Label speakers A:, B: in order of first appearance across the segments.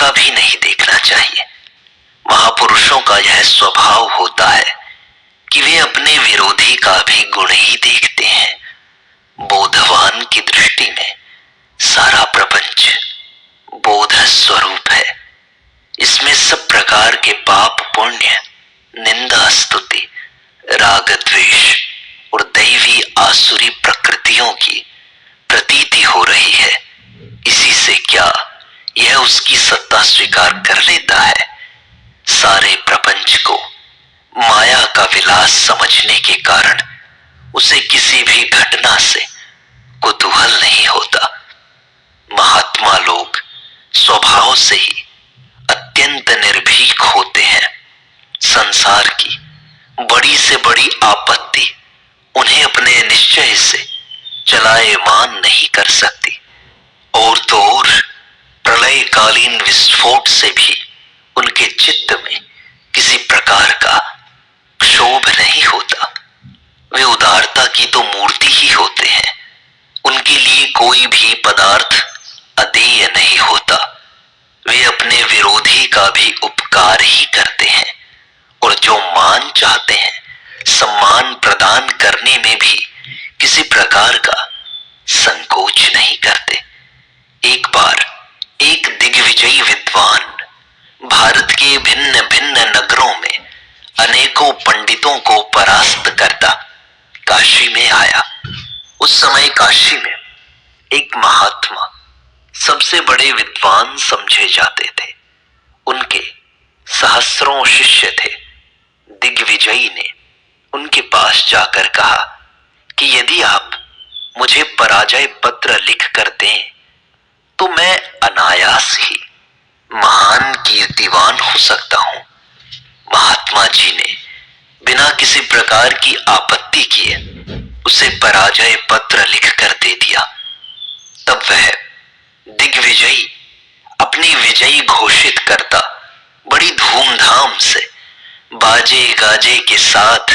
A: का भी नहीं देखना चाहिए। महापुरुषों का यह स्वभाव होता है कि वे अपने विरोधी का भी गुण ही देखते हैं। बोधवान की दृष्टि में सारा प्रपंच बोध स्वरूप है। इसमें सब प्रकार के पाप पुण्य, निंदा स्तुति, राग द्वेष और दैवी आसुरी प्रकृतियों की प्रतीति हो रही है। इसी से क्या यह उसकी सत्ता स्वीकार कर लेता है। सारे प्रपंच को माया का विलास समझने के कारण उसे किसी भी घटना से कुतूहल नहीं होता। महात्मा लोग स्वभाव से ही अत्यंत निर्भीक होते हैं। संसार की बड़ी से बड़ी आपत्ति उन्हें अपने निश्चय से चलायमान नहीं कर सकती। और तो और प्रलयकालीन विस्फोट से भी उनके चित्त में किसी प्रकार का क्षोभ नहीं होता। वे उदारता की तो मूर्ति ही होते हैं। उनके लिए कोई भी पदार्थ अदेय नहीं होता। वे अपने विरोधी का भी उपकार ही करते हैं और जो मान चाहते हैं सम्मान प्रदान करने में भी किसी प्रकार का संकोच नहीं करते। एक बार एक दिग्विजयी विद्वान भारत के भिन्न भिन्न नगरों में अनेकों पंडितों को परास्त करता काशी में आया। उस समय काशी में एक महात्मा सबसे बड़े विद्वान समझे जाते थे। उनके सहस्रों शिष्य थे। दिग्विजयी ने उनके पास जाकर कहा कि यदि आप मुझे पराजय पत्र लिख कर दें तो मैं अनायास ही महान कीर्तिवान हो सकता हूं। महात्मा जी ने बिना किसी प्रकार की आपत्ति किए उसे पराजय पत्र लिख कर दे दिया। तब वह दिग्विजयी अपनी विजयी घोषित करता बड़ी धूमधाम से बाजे गाजे के साथ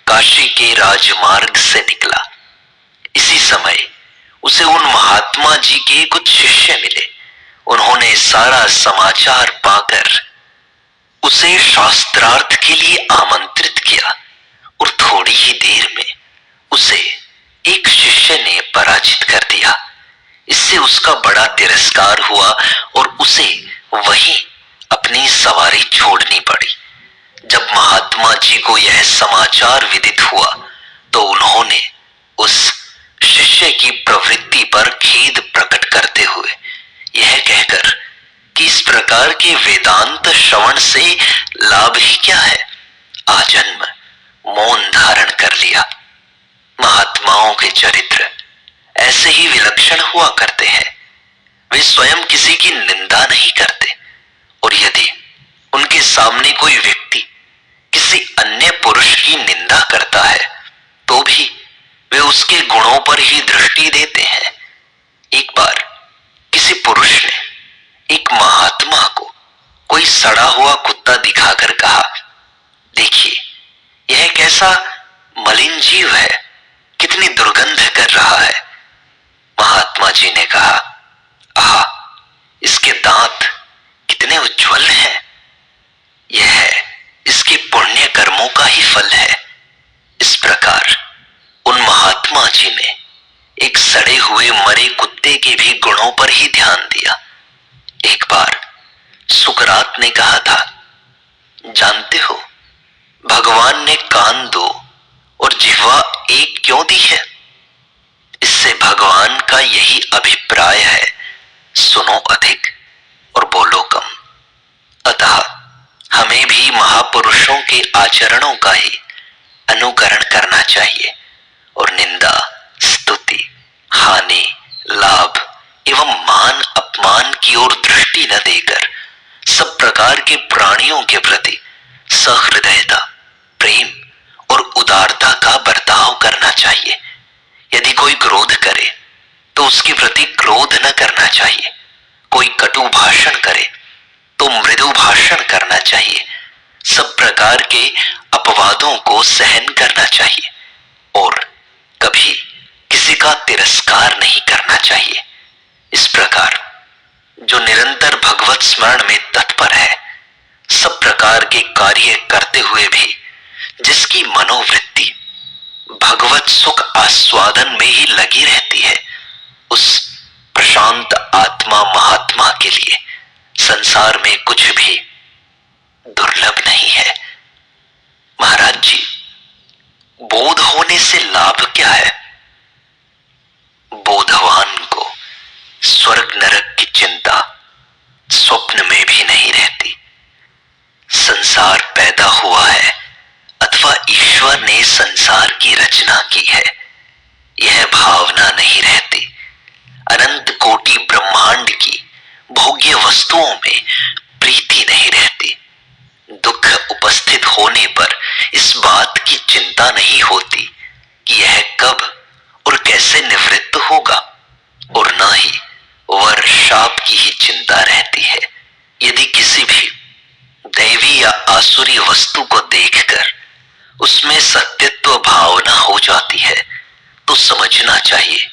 A: काशी के राजमार्ग से निकला। इसी समय उसे उन महात्मा जी के कुछ शिष्य मिले। उन्होंने सारा समाचार पाकर उसे शास्त्रार्थ के लिए आमंत्रित किया और थोड़ी ही देर में उसे एक शिष्य ने पराजित कर दिया। इससे उसका बड़ा तिरस्कार हुआ और उसे वहीं अपनी सवारी छोड़नी पड़ी। जब महात्मा जी को यह समाचार विदित हुआ तो उन्होंने उस शिष्य की प्रवृत्ति पर खेद प्रकट करते हुए यह कहकर कि इस प्रकार के वेदांत श्रवण से लाभ ही क्या है, आजन्म मौन धारण कर लिया। महात्माओं के चरित्र ऐसे ही विलक्षण हुआ करते हैं। वे स्वयं किसी की निंदा नहीं करते और यदि उनके सामने कोई व्यक्ति किसी अन्य पुरुष की निंदा करता है तो भी वे उसके गुणों पर ही दृष्टि देते हैं। एक बार किसी पुरुष ने एक महात्मा को कोई सड़ा हुआ कुत्ता दिखाकर कहा, देखिए यह कैसा मलिन जीव है, कितनी दुर्गंध कर रहा है। महात्मा जी ने कहा, आहा, इसके दांत कितने उज्जवल हैं। यह इसके पुण्य कर्मों का ही फल है। इस प्रकार उन महात्मा जी ने एक सड़े हुए मरे कुत्ते के भी गुणों पर ही ध्यान दिया। एक बार सुकरात ने कहा था, जानते हो भगवान ने कान दो और जिह्वा एक क्यों दी है? इससे भगवान का यही अभिप्राय है, सुनो अधिक और बोलो कम। अतः हमें भी महापुरुषों के आचरणों का ही अनुकरण करना चाहिए और निंदा, स्तुति, हानि, लाभ एवं मान अपमान की ओर दृष्टि न देकर सब प्रकार के प्राणियों के प्रति सहृदयता, प्रेम और उदारता का बर्ताव करना चाहिए। यदि कोई क्रोध करे तो उसके प्रति क्रोध न करना चाहिए। कोई कटु भाषण करे तो मृदु भाषण करना चाहिए। सब प्रकार के अपवादों को सहन करना चाहिए और कभी किसी का तिरस्कार नहीं करना चाहिए। इस प्रकार जो निरंतर भगवत भगवत स्मरण में तत्पर है, सब प्रकार के कार्य करते हुए भी जिसकी मनोवृत्ति भगवत सुख आस्वादन में ही लगी रहती है, उस प्रशांत आत्मा महात्मा के लिए संसार में कुछ भी दुर्लभ नहीं है। महाराज जी, बोध होने से लाभ क्या है? बोधवान को स्वर्ग नरक की चिंता स्वप्न में भी नहीं रहती। संसार पैदा हुआ है अथवा ईश्वर ने संसार की रचना की है, यह भावना नहीं रहती। अनंत कोटि ब्रह्मांड की भोग्य वस्तुओं में प्रीति नहीं रहती। दुख उपस्थित होने पर इस बात की चिंता नहीं होती कि यह कब और कैसे निवृत्त होगा, और न ही वर शाप की ही चिंता रहती है। यदि किसी भी दैवी या आसुरी वस्तु को देखकर उसमें सत्यत्व भावना हो जाती है तो समझना चाहिए